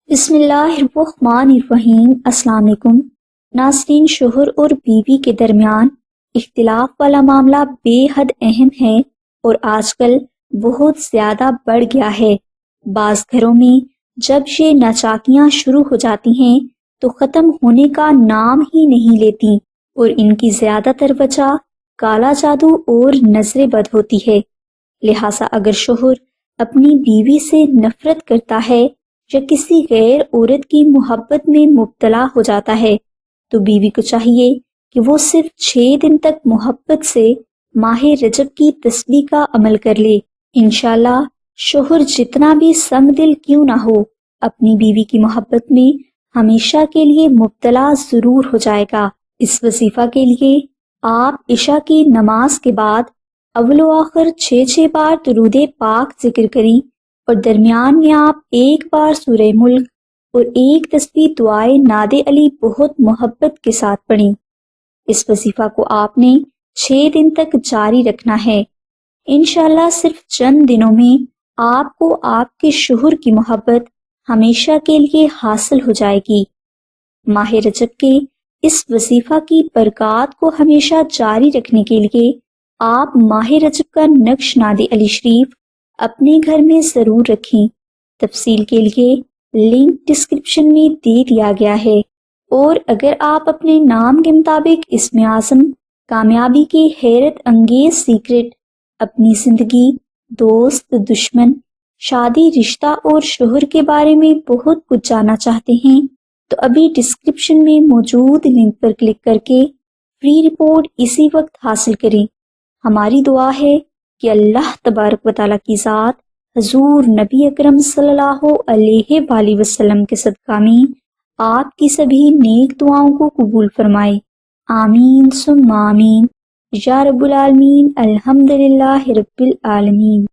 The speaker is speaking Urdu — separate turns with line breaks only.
بسم اللہ الرحمن الرحیم۔ السلام علیکم ناظرین، شوہر اور بیوی کے درمیان اختلاف والا معاملہ بے حد اہم ہے اور آج کل بہت زیادہ بڑھ گیا ہے۔ بعض گھروں میں جب یہ ناچاکیاں شروع ہو جاتی ہیں تو ختم ہونے کا نام ہی نہیں لیتی، اور ان کی زیادہ تر وجہ کالا جادو اور نظر بد ہوتی ہے۔ لہٰذا اگر شوہر اپنی بیوی سے نفرت کرتا ہے یا کسی غیر عورت کی محبت میں مبتلا ہو جاتا ہے تو بیوی کو چاہیے کہ وہ صرف 6 دن تک محبت سے ماہ رجب کی تسبیح کا عمل کر لے۔ انشاءاللہ شوہر جتنا بھی سنگ دل کیوں نہ ہو، اپنی بیوی کی محبت میں ہمیشہ کے لیے مبتلا ضرور ہو جائے گا۔ اس وظیفہ کے لیے آپ عشاء کی نماز کے بعد اول و آخر 6 بار درود پاک ذکر کریں، اور درمیان میں آپ 1 بار سورہ ملک اور 1 تسبیح دعائے ناد علی بہت محبت کے ساتھ پڑھیں۔ اس وظیفہ کو آپ نے 6 دن تک جاری رکھنا ہے۔ انشاءاللہ صرف چند دنوں میں آپ کو آپ کے شوہر کی محبت ہمیشہ کے لیے حاصل ہو جائے گی۔ ماہ رجب کے اس وظیفہ کی برکات کو ہمیشہ جاری رکھنے کے لیے آپ ماہ رجب کا نقش ناد علی شریف اپنے گھر میں ضرور رکھیں۔ تفصیل کے لیے لنک ڈسکرپشن میں دے دیا گیا ہے، اور اگر آپ اپنے نام کے مطابق اسم اعظم، کامیابی کی حیرت انگیز سیکرٹ، اپنی زندگی، دوست، دشمن، شادی، رشتہ اور شوہر کے بارے میں بہت کچھ جاننا چاہتے ہیں تو ابھی ڈسکرپشن میں موجود لنک پر کلک کر کے فری رپورٹ اسی وقت حاصل کریں۔ ہماری دعا ہے کہ اللہ تبارک و تعالیٰ کی ذات حضور نبی اکرم صلی اللہ علیہ وآلہ وسلم کے صدقہ میں آپ کی سبھی نیک دعاؤں کو قبول فرمائے۔ آمین ثم آمین یا رب العالمین۔ الحمدللہ رب العالمین۔